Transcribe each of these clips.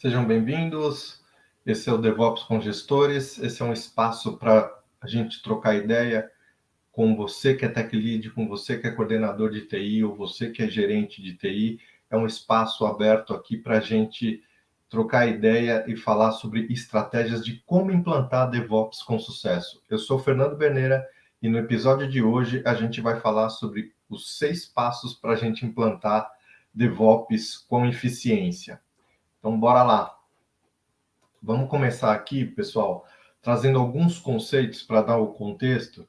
Sejam bem-vindos. Esse é o DevOps com Gestores. Esse é um espaço para a gente trocar ideia com você que é Tech Lead, com você que é coordenador de TI ou você que é gerente de TI. É um espaço aberto aqui para a gente trocar ideia e falar sobre estratégias de como implantar DevOps com sucesso. Eu sou Fernando Berneira e no episódio de hoje a gente vai falar sobre os 6 passos para a gente implantar DevOps com eficiência. Então, bora lá. Vamos começar aqui, pessoal, trazendo alguns conceitos para dar o contexto.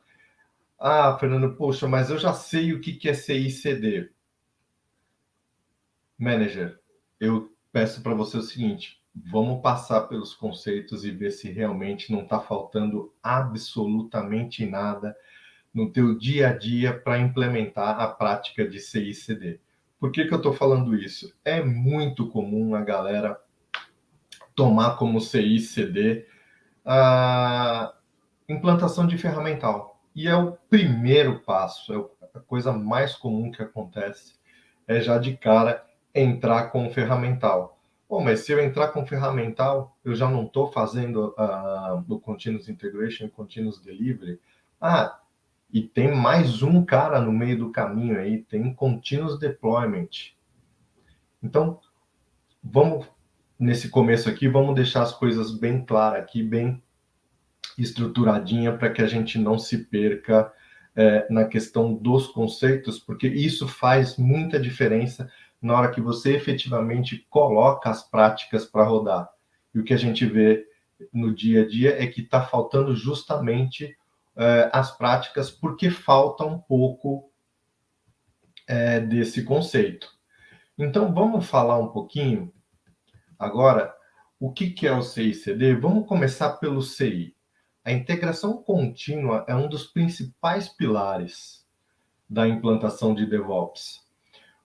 Ah, Fernando, poxa, mas eu já sei o que é CI/CD. Manager, eu peço para você o seguinte, vamos passar pelos conceitos e ver se realmente não está faltando absolutamente nada no teu dia a dia para implementar a prática de CI/CD. Por que eu estou falando isso? É muito comum a galera tomar como CI/CD a implantação de ferramental. E é o primeiro passo, é a coisa mais comum que acontece, é já de cara entrar com o ferramental. Bom, mas se eu entrar com ferramental, eu já não estou fazendo o Continuous Integration, Continuous Delivery. Ah, e tem mais um cara no meio do caminho aí, tem Continuous Deployment. Então, vamos, nesse começo aqui, vamos deixar as coisas bem claras aqui, bem estruturadinha para que a gente não se perca na questão dos conceitos, porque isso faz muita diferença na hora que você efetivamente coloca as práticas para rodar. E o que a gente vê no dia a dia é que está faltando justamente as práticas, porque falta um pouco desse conceito. Então, vamos falar um pouquinho agora o que é o CI/CD. Vamos começar pelo CI. A integração contínua é um dos principais pilares da implantação de DevOps.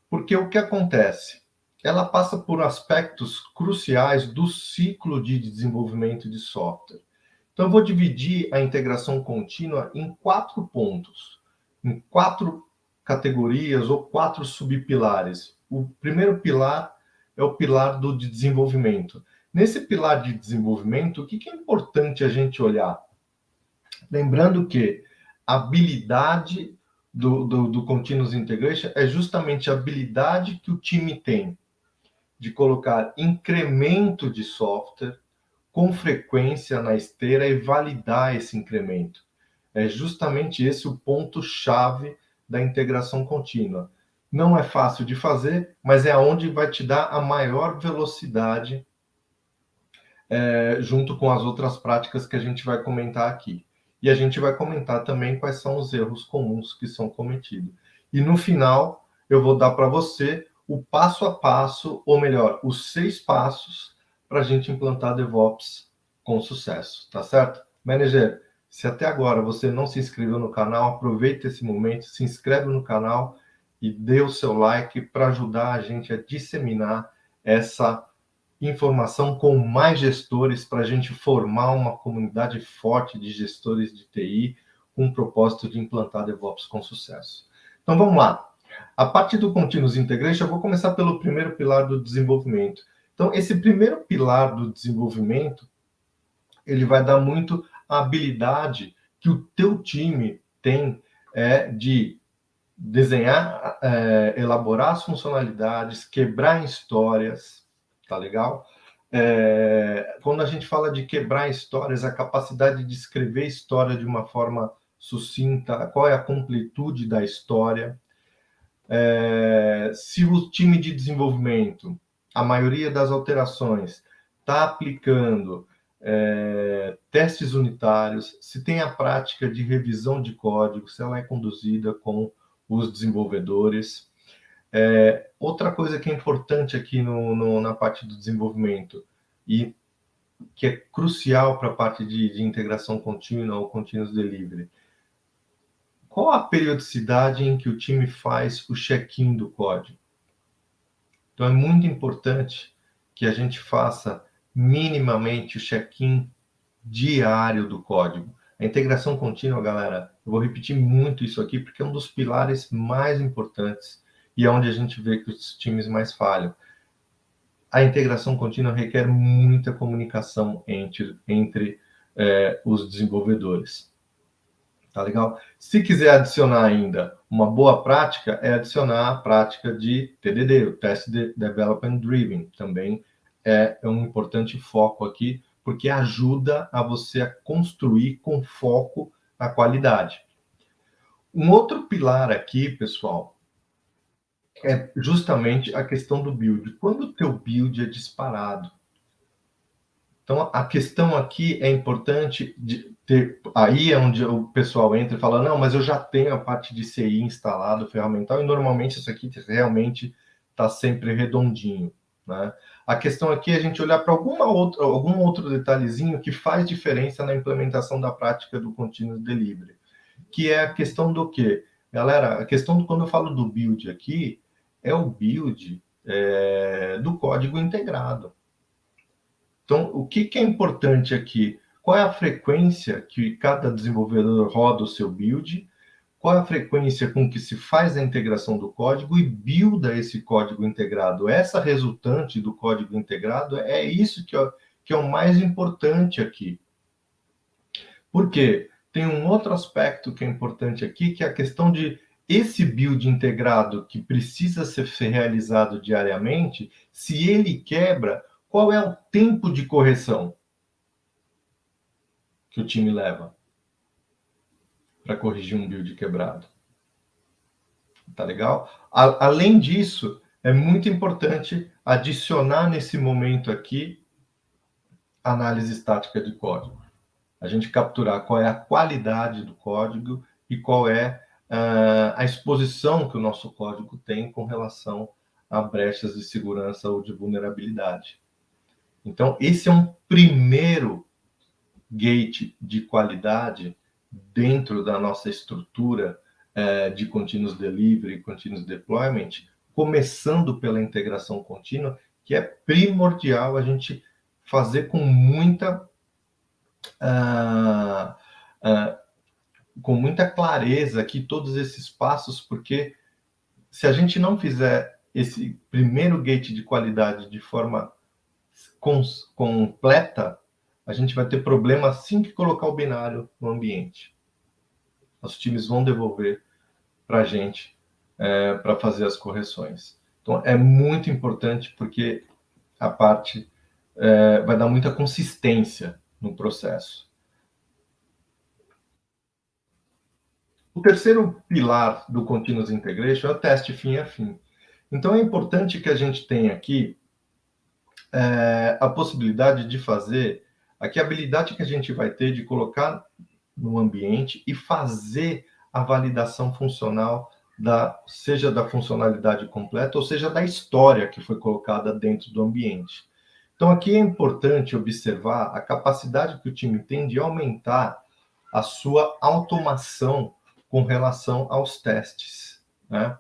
Porque o que acontece? Ela passa por aspectos cruciais do ciclo de desenvolvimento de software. Então, eu vou dividir a integração contínua em 4 pontos, em 4 categorias ou 4 subpilares. O primeiro pilar é o pilar do desenvolvimento. Nesse pilar de desenvolvimento, o que é importante a gente olhar? Lembrando que a habilidade do Continuous Integration é justamente a habilidade que o time tem de colocar incremento de software com frequência na esteira e validar esse incremento. É justamente esse o ponto-chave da integração contínua. Não é fácil de fazer, mas é onde vai te dar a maior velocidade junto com as outras práticas que a gente vai comentar aqui. E a gente vai comentar também quais são os erros comuns que são cometidos. E no final, eu vou dar para você o passo a passo, ou melhor, os 6 passos para a gente implantar DevOps com sucesso, tá certo? Manager, se até agora você não se inscreveu no canal, aproveita esse momento, se inscreve no canal e dê o seu like para ajudar a gente a disseminar essa informação com mais gestores para a gente formar uma comunidade forte de gestores de TI com o propósito de implantar DevOps com sucesso. Então vamos lá. A partir do Continuous Integration, eu vou começar pelo primeiro pilar do desenvolvimento. Então, esse primeiro pilar do desenvolvimento, ele vai dar muito a habilidade que o teu time tem de desenhar, elaborar as funcionalidades, quebrar histórias, tá legal? Quando a gente fala de quebrar histórias, a capacidade de escrever história de uma forma sucinta, qual é a completude da história. Se o time de desenvolvimento, a maioria das alterações, está aplicando testes unitários, se tem a prática de revisão de código, se ela é conduzida com os desenvolvedores. Outra coisa que é importante aqui na parte do desenvolvimento e que é crucial para a parte de integração contínua ou continuous delivery, qual a periodicidade em que o time faz o check-in do código? Então, é muito importante que a gente faça minimamente o check-in diário do código. A integração contínua, galera, eu vou repetir muito isso aqui, porque é um dos pilares mais importantes e é onde a gente vê que os times mais falham. a integração contínua requer muita comunicação entre os desenvolvedores. Tá legal? Se quiser adicionar ainda uma boa prática, é adicionar a prática de TDD, o Test Development Driven. Também é um importante foco aqui, porque ajuda a você a construir com foco na qualidade. Um outro pilar aqui, pessoal, é justamente a questão do build. Quando o teu build é disparado, então, a questão aqui é importante de ter. Aí é onde o pessoal entra e fala: não, mas eu já tenho a parte de CI instalado, ferramental, e normalmente isso aqui realmente está sempre redondinho. Né? A questão aqui é a gente olhar para algum outro detalhezinho que faz diferença na implementação da prática do Continuous Delivery, que é a questão do quê? Galera, a questão quando eu falo do build aqui, é o build do código integrado. Então, o que é importante aqui? Qual é a frequência que cada desenvolvedor roda o seu build? Qual é a frequência com que se faz a integração do código e builda esse código integrado? Essa resultante do código integrado é isso que é o mais importante aqui. Por quê? Tem um outro aspecto que é importante aqui, que é a questão de esse build integrado que precisa ser realizado diariamente, se ele quebra, qual é o tempo de correção que o time leva para corrigir um build quebrado? Tá legal? Além disso, é muito importante adicionar nesse momento aqui análise estática de código. A gente capturar qual é a qualidade do código e qual é a exposição que o nosso código tem com relação a brechas de segurança ou de vulnerabilidade. Então, esse é um primeiro gate de qualidade dentro da nossa estrutura de continuous delivery, continuous deployment, começando pela integração contínua, que é primordial a gente fazer com muita clareza aqui todos esses passos, porque se a gente não fizer esse primeiro gate de qualidade de forma completa, a gente vai ter problema assim que colocar o binário no ambiente. Os times vão devolver para a gente para fazer as correções. Então, é muito importante porque a parte vai dar muita consistência no processo. O terceiro pilar do Continuous Integration é o teste fim a fim. Então, é importante que a gente tenha aqui a possibilidade de fazer aqui a habilidade que a gente vai ter de colocar no ambiente e fazer a validação funcional seja da funcionalidade completa ou seja da história que foi colocada dentro do ambiente. Então, aqui é importante observar a capacidade que o time tem de aumentar a sua automação com relação aos testes, né?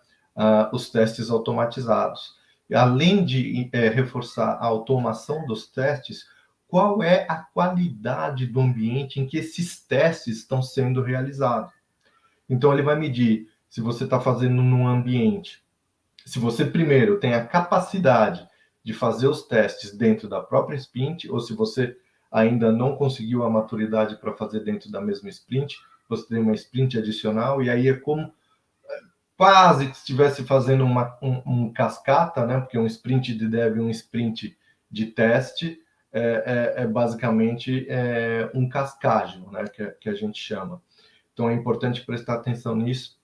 Os testes automatizados. Além de reforçar a automação dos testes, qual é a qualidade do ambiente em que esses testes estão sendo realizados? Então, ele vai medir se você está fazendo num ambiente, se você primeiro tem a capacidade de fazer os testes dentro da própria sprint, ou se você ainda não conseguiu a maturidade para fazer dentro da mesma sprint, você tem uma sprint adicional, e aí é como quase que estivesse fazendo um cascata, né? Porque um sprint de dev e um sprint de teste basicamente um cascágio, né? Que a gente chama. Então, é importante prestar atenção nisso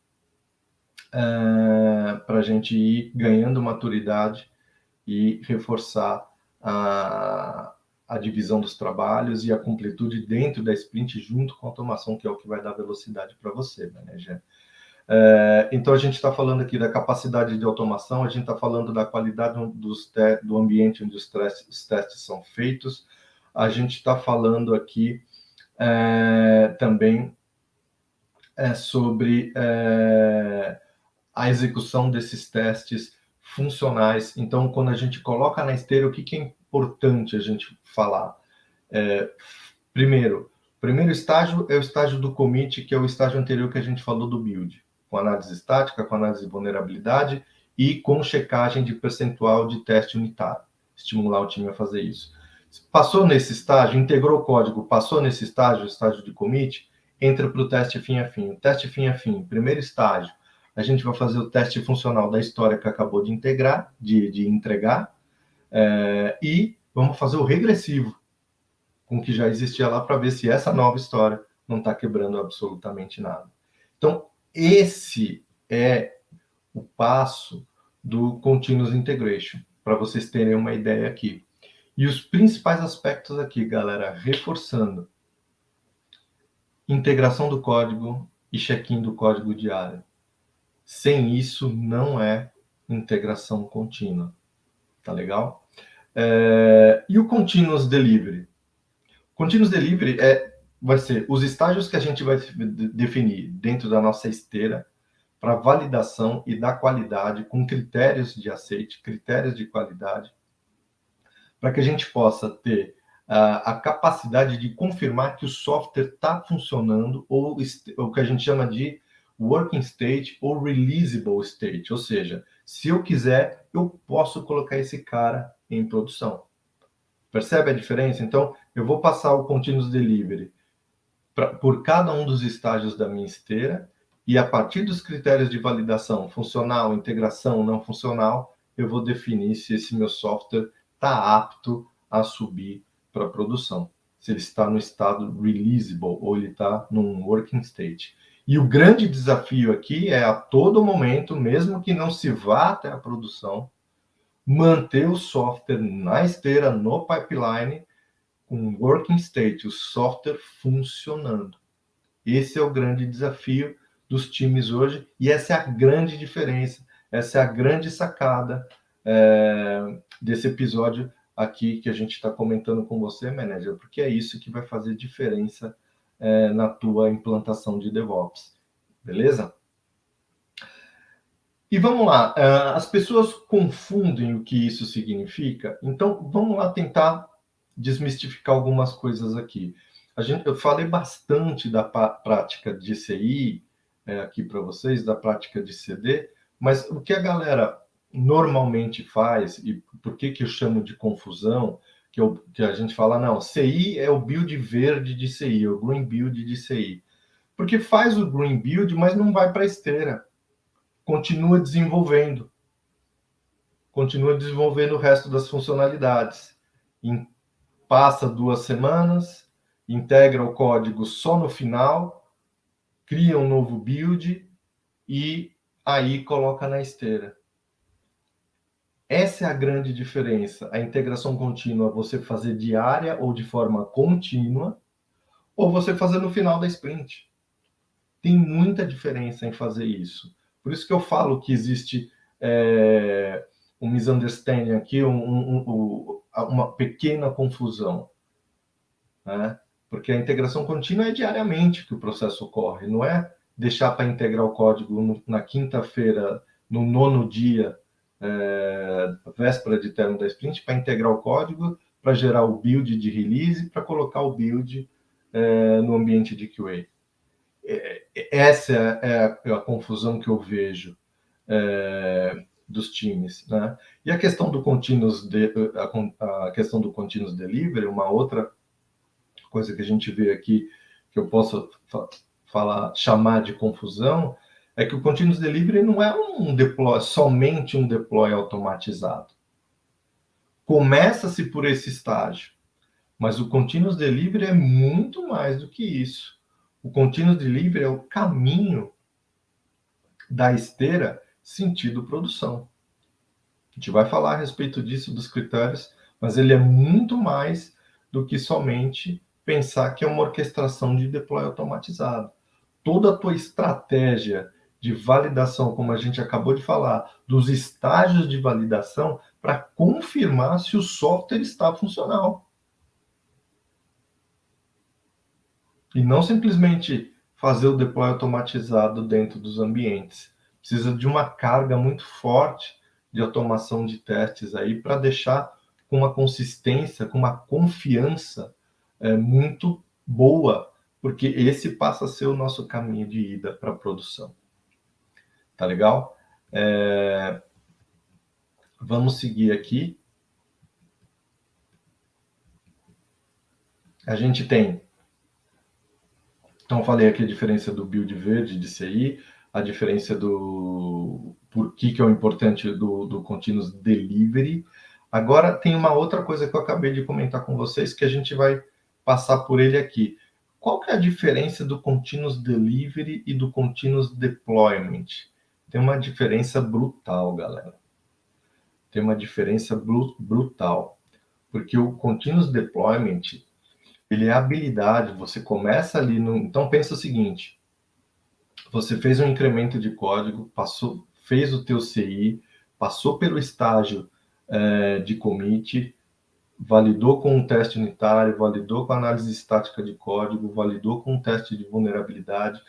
para a gente ir ganhando maturidade e reforçar a divisão dos trabalhos e a completude dentro da sprint junto com a automação, que é o que vai dar velocidade para você, né, Gê? Então, a gente está falando aqui da capacidade de automação, a gente está falando da qualidade do ambiente onde os testes são feitos, a gente está falando aqui também sobre a execução desses testes funcionais. Então, quando a gente coloca na esteira, o que é importante a gente falar? Primeiro estágio é o estágio do commit, que é o estágio anterior que a gente falou do build, com análise estática, com análise de vulnerabilidade e com checagem de percentual de teste unitário. estimular o time a fazer isso. Passou nesse estágio, integrou o código, passou nesse estágio, o estágio de commit, entra para o teste fim a fim. O teste fim a fim, primeiro estágio, a gente vai fazer o teste funcional da história que acabou de integrar, de entregar, e vamos fazer o regressivo com o que já existia lá para ver se essa nova história não está quebrando absolutamente nada. Então, esse é o passo do Continuous Integration, para vocês terem uma ideia aqui. E os principais aspectos aqui, galera, reforçando: integração do código e check-in do código diário. Sem isso, não é integração contínua. Tá legal? E o Continuous Delivery? Continuous Delivery vai ser os estágios que a gente vai definir dentro da nossa esteira para validação e da qualidade, com critérios de aceite, critérios de qualidade, para que a gente possa ter a capacidade de confirmar que o software está funcionando, ou o que a gente chama de working state ou releasable state, ou seja, se eu quiser, eu posso colocar esse cara em produção. Percebe a diferença? Então, eu vou passar o Continuous Delivery por cada um dos estágios da minha esteira, e a partir dos critérios de validação, funcional, integração, não funcional, eu vou definir se esse meu software está apto a subir para produção, se ele está no estado releasable ou ele está num working state. E o grande desafio aqui é, a todo momento, mesmo que não se vá até a produção, manter o software na esteira, no pipeline, com working state, o software funcionando. Esse é o grande desafio dos times hoje, e essa é a grande diferença, essa é a grande sacada desse episódio aqui que a gente está comentando com você, manager, porque é isso que vai fazer diferença na tua implantação de DevOps. Beleza? E vamos lá, as pessoas confundem o que isso significa, então vamos lá tentar desmistificar algumas coisas aqui. Eu falei bastante da prática de CI aqui para vocês, da prática de CD, mas o que a galera normalmente faz, e por que eu chamo de confusão, que a gente fala, não, CI é o build verde de CI, o green build de CI. Porque faz o green build, mas não vai para a esteira. Continua desenvolvendo o resto das funcionalidades. Passa 2 semanas, integra o código só no final, cria um novo build e aí coloca na esteira. Essa é a grande diferença. A integração contínua, você fazer diária ou de forma contínua, ou você fazer no final da sprint. Tem muita diferença em fazer isso. Por isso que eu falo que existe um misunderstanding aqui, uma pequena confusão, né? Porque a integração contínua é diariamente que o processo ocorre, não é deixar para integrar o código na quinta-feira, no 9º dia, véspera de término da sprint, para integrar o código, para gerar o build de release, para colocar o build no ambiente de QA. Essa é a confusão que eu vejo dos times, né? E a questão do continuous delivery, uma outra coisa que a gente vê aqui, que eu posso chamar de confusão, é que o continuous delivery não é somente um deploy automatizado. Começa-se por esse estágio, mas o continuous delivery é muito mais do que isso. O continuous delivery é o caminho da esteira sentido produção. A gente vai falar a respeito disso, dos critérios, mas ele é muito mais do que somente pensar que é uma orquestração de deploy automatizado. Toda a tua estratégia de validação, como a gente acabou de falar, dos estágios de validação, para confirmar se o software está funcional. E não simplesmente fazer o deploy automatizado dentro dos ambientes. Precisa de uma carga muito forte de automação de testes aí para deixar com uma consistência, com uma confiança muito boa, porque esse passa a ser o nosso caminho de ida para a produção. Tá legal? Vamos seguir aqui. A gente tem, então eu falei aqui a diferença do build verde de CI, a diferença do por que é o importante do continuous delivery. Agora tem uma outra coisa que eu acabei de comentar com vocês que a gente vai passar por ele aqui. Qual que é a diferença do continuous delivery e do continuous deployment? Tem uma diferença brutal, galera. Tem uma diferença brutal. Porque o continuous deployment, ele é a habilidade, você começa ali no... Então pensa o seguinte, você fez um incremento de código, passou, fez o teu CI, passou pelo estágio de commit, validou com um teste unitário, validou com análise estática de código, validou com um teste de vulnerabilidade,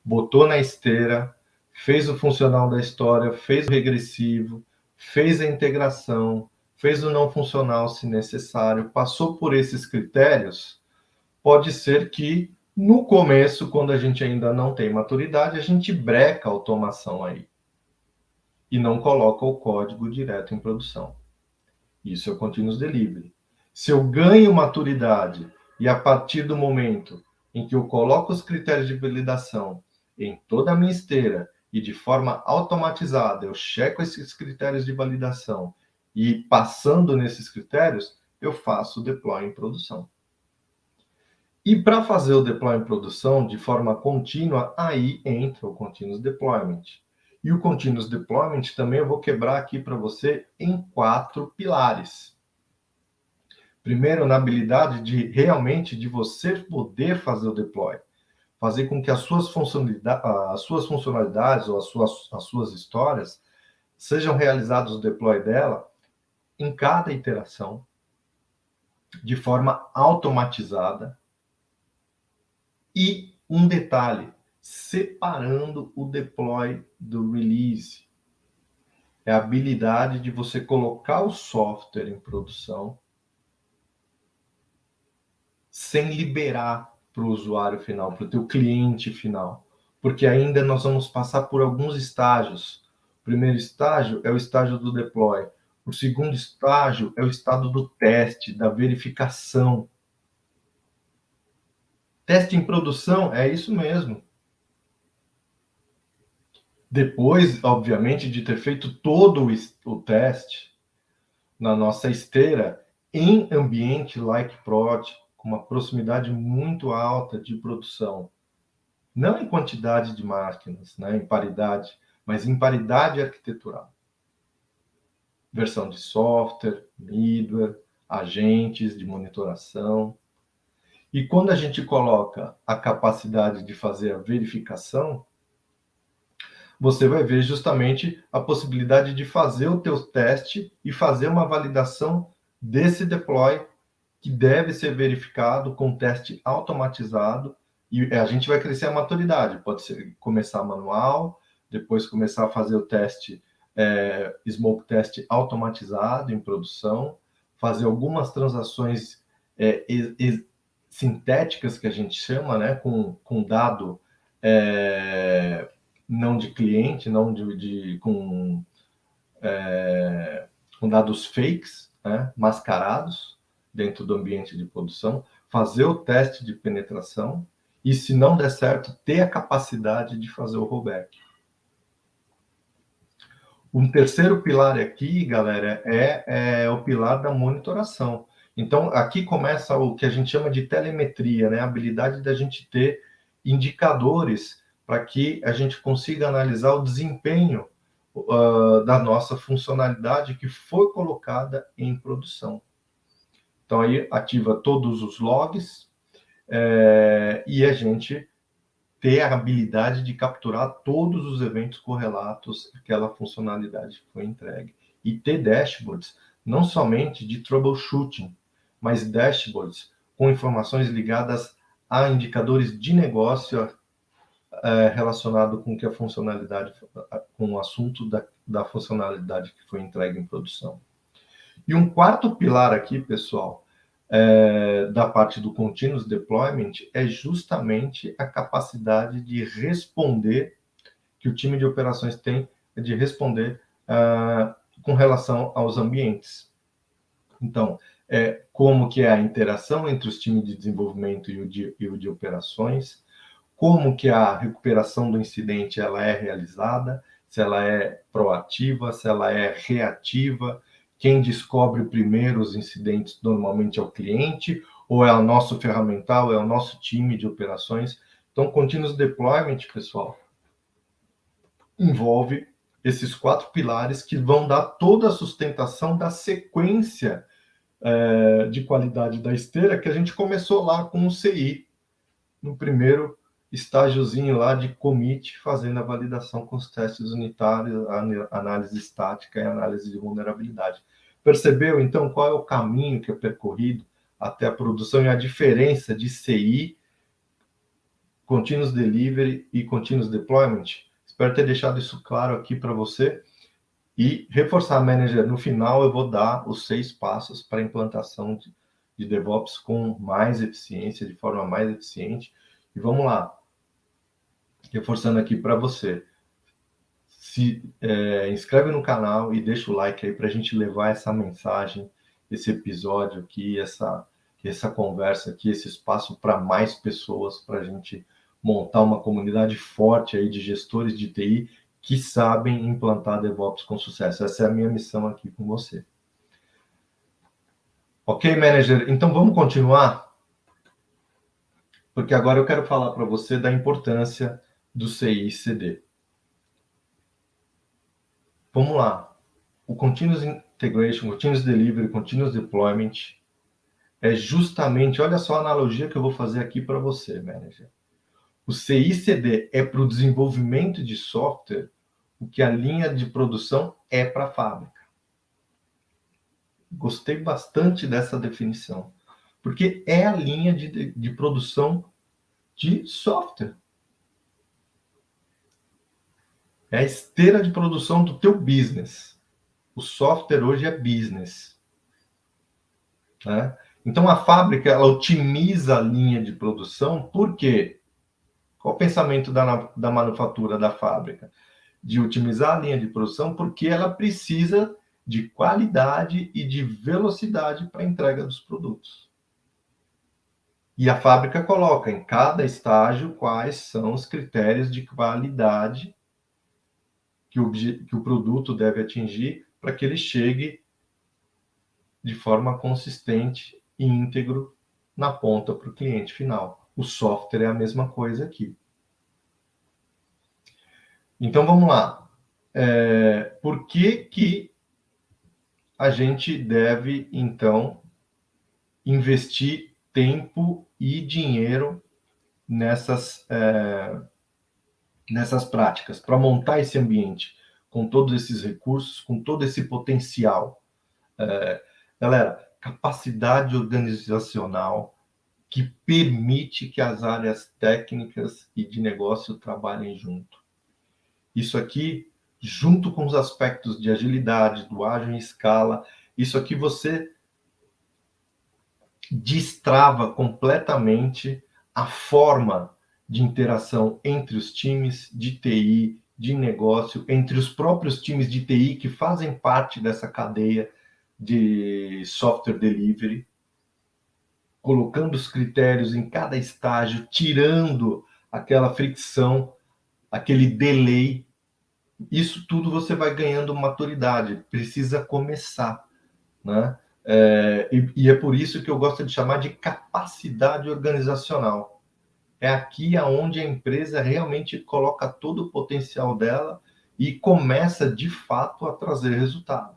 botou na esteira, fez o funcional da história, fez o regressivo, fez a integração, fez o não funcional se necessário, passou por esses critérios, pode ser que no começo, quando a gente ainda não tem maturidade, a gente breca a automação aí e não coloca o código direto em produção. Isso é o continuous delivery. Se eu ganho maturidade e a partir do momento em que eu coloco os critérios de validação em toda a minha esteira e de forma automatizada, eu checo esses critérios de validação e passando nesses critérios, eu faço o deploy em produção. E para fazer o deploy em produção de forma contínua, aí entra o Continuous Deployment. E o Continuous Deployment também eu vou quebrar aqui para você em 4 pilares. Primeiro, na habilidade de realmente de você poder fazer o deploy. Fazer com que as suas funcionalidades ou as suas histórias sejam realizados o deploy dela em cada iteração, de forma automatizada. E um detalhe, separando o deploy do release. É a habilidade de você colocar o software em produção sem liberar para o usuário final, para o teu cliente final. Porque ainda nós vamos passar por alguns estágios. O primeiro estágio é o estágio do deploy. O segundo estágio é o estado do teste, da verificação. Teste em produção é isso mesmo. Depois, obviamente, de ter feito todo o teste na nossa esteira em ambiente like prod, com uma proximidade muito alta de produção, não em quantidade de máquinas, né, em paridade, mas em paridade arquitetural. Versão de software, middleware, agentes de monitoração. E quando a gente coloca a capacidade de fazer a verificação, você vai ver justamente a possibilidade de fazer o teu teste e fazer uma validação desse deploy que deve ser verificado com teste automatizado e a gente vai crescer a maturidade. Pode ser começar manual, depois começar a fazer o teste, smoke test automatizado em produção, fazer algumas transações sintéticas que a gente chama, né, com dado não de cliente, não com dados fakes, né, mascarados dentro do ambiente de produção, fazer o teste de penetração e, se não der certo, ter a capacidade de fazer o rollback. Um terceiro pilar aqui, galera, é o pilar da monitoração. Então, aqui começa o que a gente chama de telemetria, né? A habilidade da gente ter indicadores para que a gente consiga analisar o desempenho da nossa funcionalidade que foi colocada em produção. Então, aí ativa todos os logs e a gente ter a habilidade de capturar todos os eventos correlatos àquela funcionalidade que foi entregue. E ter dashboards, não somente de troubleshooting, mas dashboards com informações ligadas a indicadores de negócio relacionado com que a funcionalidade, com o assunto da funcionalidade que foi entregue em produção. E um quarto pilar aqui, pessoal, da parte do Continuous Deployment é justamente a capacidade de responder, que o time de operações tem, de responder com relação aos ambientes. Então, como que é a interação entre os times de desenvolvimento e o de operações, como que a recuperação do incidente ela é realizada, se ela é proativa, se ela é reativa, quem descobre primeiro os incidentes normalmente é o cliente, ou é o nosso ferramental, é o nosso time de operações. Então, Continuous Deployment, pessoal, envolve esses 4 pilares que vão dar toda a sustentação da sequência de qualidade da esteira que a gente começou lá com o CI, no primeiro estágiozinho lá de commit, fazendo a validação com os testes unitários, a análise estática e a análise de vulnerabilidade. Percebeu, então, qual é o caminho que é percorrido até a produção e a diferença de CI, Continuous Delivery e Continuous Deployment? Espero ter deixado isso claro aqui para você. E reforçar, manager, no final eu vou dar os 6 passos para a implantação de DevOps com mais eficiência, de forma mais eficiente. E vamos lá, reforçando aqui para você. Se inscreve no canal e deixa o like aí para a gente levar essa mensagem, esse episódio aqui, essa conversa aqui, esse espaço para mais pessoas, para a gente montar uma comunidade forte aí de gestores de TI que sabem implantar DevOps com sucesso. Essa é a minha missão aqui com você. Ok, manager? Então vamos continuar? Porque agora eu quero falar para você da importância do CI/CD. Vamos lá. O Continuous Integration, Continuous Delivery, Continuous Deployment é justamente, olha só a analogia que eu vou fazer aqui para você, manager. O CI/CD é para o desenvolvimento de software o que a linha de produção é para a fábrica. Gostei bastante dessa definição, porque é a linha de produção de software. É a esteira de produção do teu business. O software hoje é business. Né? Então, a fábrica, ela otimiza a linha de produção, por quê? Qual o pensamento da manufatura da fábrica? De otimizar a linha de produção, porque ela precisa de qualidade e de velocidade para a entrega dos produtos. E a fábrica coloca em cada estágio quais são os critérios de qualidade que o produto deve atingir para que ele chegue de forma consistente e íntegro na ponta para o cliente final. O software é a mesma coisa aqui. Então, vamos lá. Por que a gente deve, então, investir tempo e dinheiro nessas práticas, para montar esse ambiente com todos esses recursos, com todo esse potencial? Galera, capacidade organizacional que permite que as áreas técnicas e de negócio trabalhem junto. Isso aqui, junto com os aspectos de agilidade, do ágil em escala, isso aqui você destrava completamente a forma de interação entre os times de TI, de negócio, entre os próprios times de TI que fazem parte dessa cadeia de software delivery, colocando os critérios em cada estágio, tirando aquela fricção, aquele delay. Isso tudo você vai ganhando maturidade, precisa começar, né? E é por isso que eu gosto de chamar de capacidade organizacional. É aqui aonde a empresa realmente coloca todo o potencial dela e começa, de fato, a trazer resultado.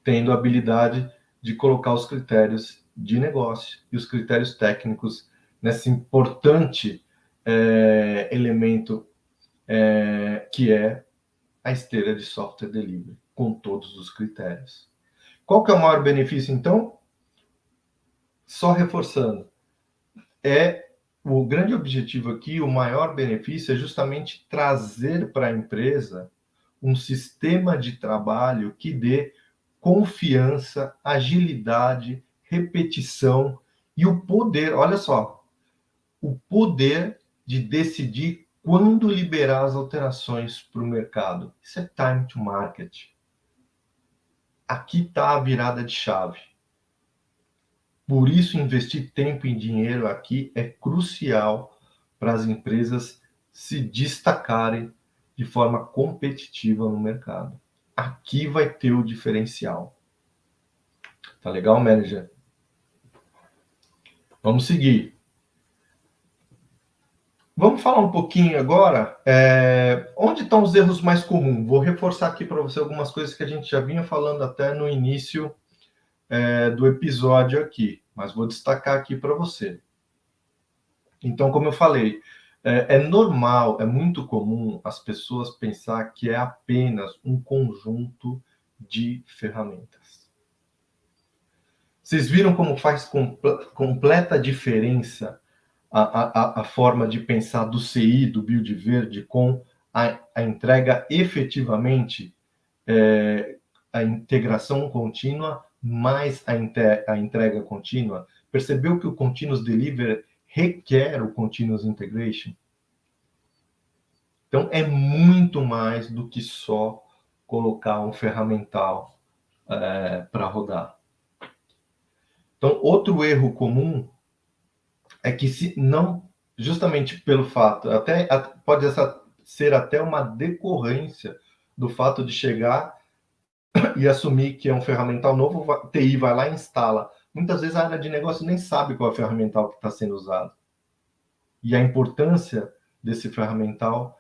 Tendo a habilidade de colocar os critérios de negócio e os critérios técnicos nesse importante elemento que é a esteira de software delivery, com todos os critérios. Qual que é o maior benefício, então? Só reforçando, o grande objetivo aqui, o maior benefício é justamente trazer para a empresa um sistema de trabalho que dê confiança, agilidade, repetição e o poder, olha só, o poder de decidir quando liberar as alterações para o mercado. Isso é time to market. aqui está a virada de chave. Por isso, investir tempo e dinheiro aqui é crucial para as empresas se destacarem de forma competitiva no mercado. Aqui vai ter o diferencial. Tá legal, manager? Vamos seguir. Vamos falar um pouquinho agora, onde estão os erros mais comuns? Vou reforçar aqui para você algumas coisas que a gente já vinha falando até no início do episódio aqui, mas vou destacar aqui para você. Então, como eu falei, é normal, é muito comum as pessoas pensar que é apenas um conjunto de ferramentas. Vocês viram como faz completa diferença a forma de pensar do CI, do Build Verde, com a entrega efetivamente, a integração contínua, mais a entrega contínua? Percebeu que o Continuous Delivery requer o Continuous Integration? Então, é muito mais do que só colocar um ferramental para rodar. Então, outro erro comum é que se não, justamente pelo fato, pode ser até uma decorrência do fato de chegar e assumir que é um ferramental novo, TI vai lá e instala. Muitas vezes a área de negócio nem sabe qual é o ferramental que está sendo usado. E a importância desse ferramental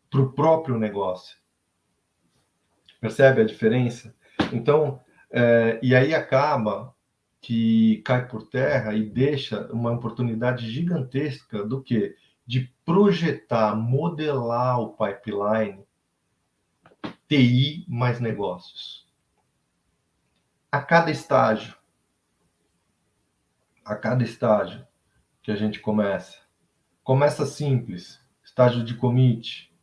para o próprio negócio. Percebe a diferença? Então, e aí acaba que cai por terra e deixa uma oportunidade gigantesca do quê? De projetar, modelar o pipeline TI mais negócios. A cada estágio que a gente começa simples, estágio de commit,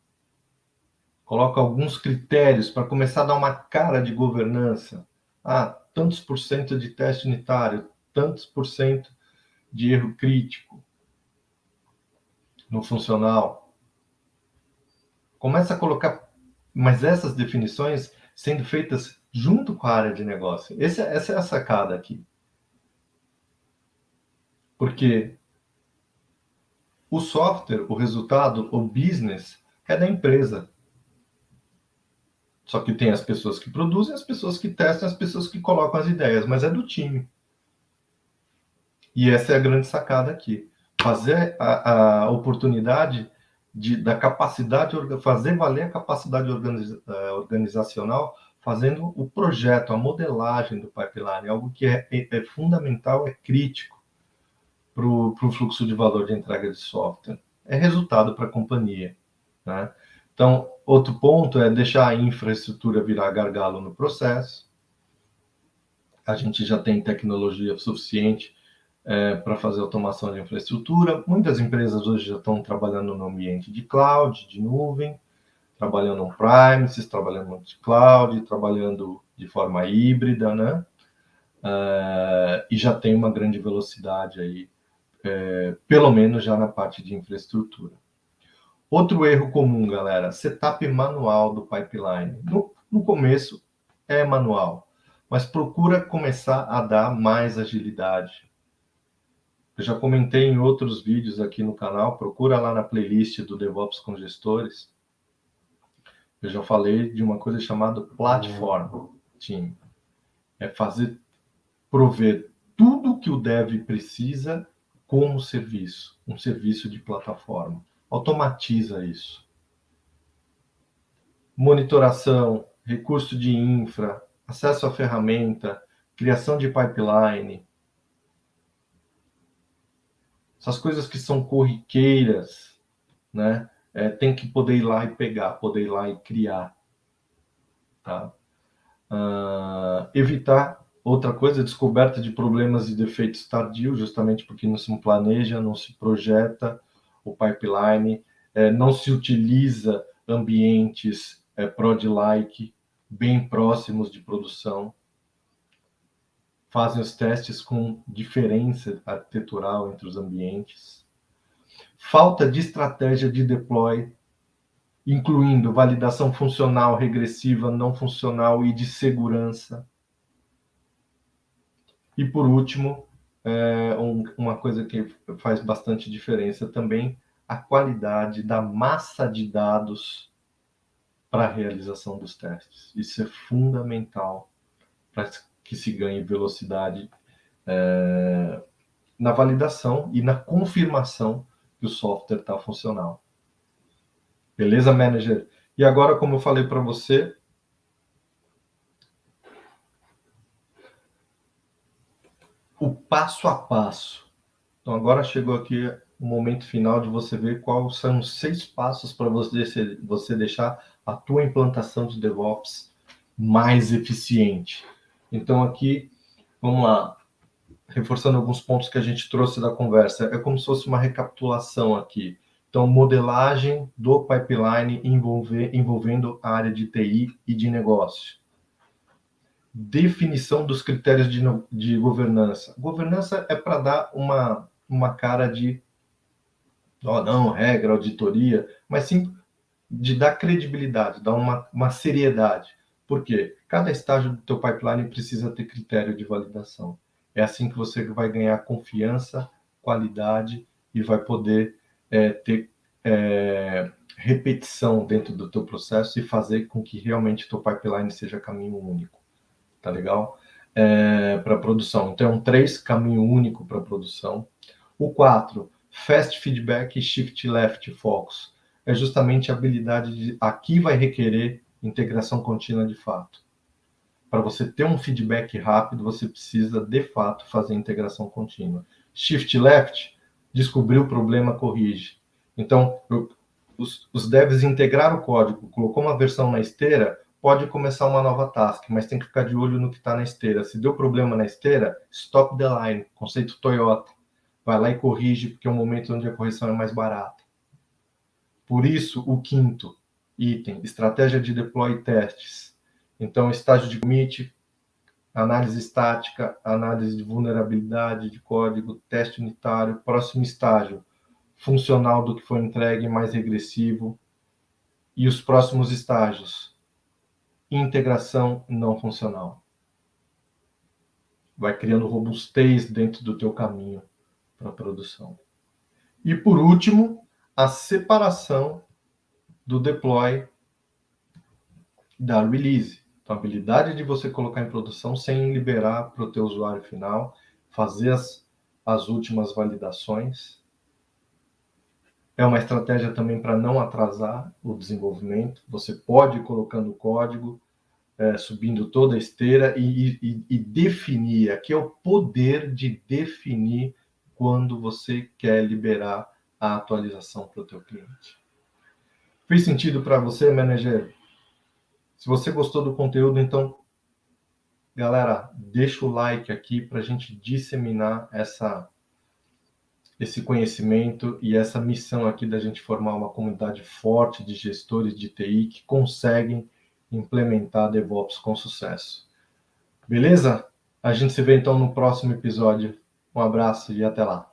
coloca alguns critérios para começar a dar uma cara de governança. Tantos por cento de teste unitário, tantos por cento de erro crítico no funcional. Começa a colocar, mas essas definições sendo feitas junto com a área de negócio. Essa é a sacada aqui. Porque o software, o resultado, o business é da empresa. Só que tem as pessoas que produzem, as pessoas que testam, as pessoas que colocam as ideias, mas é do time. E essa é a grande sacada aqui. Fazer a oportunidade da capacidade, fazer valer a capacidade organizacional, fazendo o projeto, a modelagem do pipeline, algo que é fundamental, é crítico para o fluxo de valor de entrega de software. É resultado para a companhia, né? Então, outro ponto é deixar a infraestrutura virar gargalo no processo. A gente já tem tecnologia suficiente para fazer automação de infraestrutura. Muitas empresas hoje já estão trabalhando no ambiente de cloud, de nuvem, trabalhando on-premises, trabalhando no cloud, trabalhando de forma híbrida, né? E já tem uma grande velocidade aí, pelo menos já na parte de infraestrutura. Outro erro comum, galera, setup manual do pipeline. No começo é manual, mas procura começar a dar mais agilidade. Eu já comentei em outros vídeos aqui no canal, procura lá na playlist do DevOps com Gestores. Eu já falei de uma coisa chamada Platform Team. É prover tudo que o dev precisa como serviço, um serviço de plataforma. Automatiza isso. Monitoração, recurso de infra, acesso à ferramenta, criação de pipeline. Essas coisas que são corriqueiras, né? Tem que poder ir lá e pegar, poder ir lá e criar. Tá? Evitar, outra coisa, descoberta de problemas e defeitos tardios, justamente porque não se planeja, não se projeta o pipeline, não se utiliza ambientes prod-like, bem próximos de produção, fazem os testes com diferença arquitetural entre os ambientes, falta de estratégia de deploy incluindo validação funcional, regressiva, não funcional e de segurança. E por último, uma coisa que faz bastante diferença também, a qualidade da massa de dados para a realização dos testes. Isso é fundamental para que se ganhe velocidade na validação e na confirmação que o software está funcional. Beleza, manager? E agora, como eu falei para você, o passo a passo. Então, agora chegou aqui o momento final de você ver quais são os 6 passos para você deixar a tua implantação de DevOps mais eficiente. Então, aqui, vamos lá, reforçando alguns pontos que a gente trouxe da conversa. É como se fosse uma recapitulação aqui. Então, modelagem do pipeline envolvendo a área de TI e de negócio. Definição dos critérios de governança. Governança é para dar uma cara de, não, regra, auditoria, mas sim de dar credibilidade, dar uma seriedade. Por quê? Cada estágio do teu pipeline precisa ter critério de validação. É assim que você vai ganhar confiança, qualidade e vai poder ter repetição dentro do teu processo e fazer com que realmente o teu pipeline seja caminho único. Tá legal? Para produção. Então, 3, caminho único para produção. O 4, fast feedback e shift left focus. É justamente a habilidade de... Aqui vai requerer integração contínua de fato. Para você ter um feedback rápido, você precisa, de fato, fazer integração contínua. Shift left, descobriu o problema, corrige. Então, os devs integraram o código, colocou uma versão na esteira, pode começar uma nova task, mas tem que ficar de olho no que está na esteira. Se deu problema na esteira, stop the line, conceito Toyota. Vai lá e corrige, porque é um momento onde a correção é mais barata. Por isso, o 5º item, estratégia de deploy e testes. Então, estágio de commit, análise estática, análise de vulnerabilidade de código, teste unitário. Próximo estágio, funcional do que foi entregue, mais regressivo. E os próximos estágios, integração não funcional. Vai criando robustez dentro do teu caminho para a produção. E por último, a separação do deploy da release. Então, a habilidade de você colocar em produção sem liberar para o teu usuário final, fazer as últimas validações. É uma estratégia também para não atrasar o desenvolvimento. Você pode ir colocando o código, subindo toda a esteira e definir. Aqui é o poder de definir quando você quer liberar a atualização para o teu cliente. Fez sentido para você, manager? Se você gostou do conteúdo, então, galera, deixa o like aqui para a gente disseminar esse conhecimento e essa missão aqui da gente formar uma comunidade forte de gestores de TI que conseguem implementar DevOps com sucesso. Beleza? A gente se vê então no próximo episódio. Um abraço e até lá.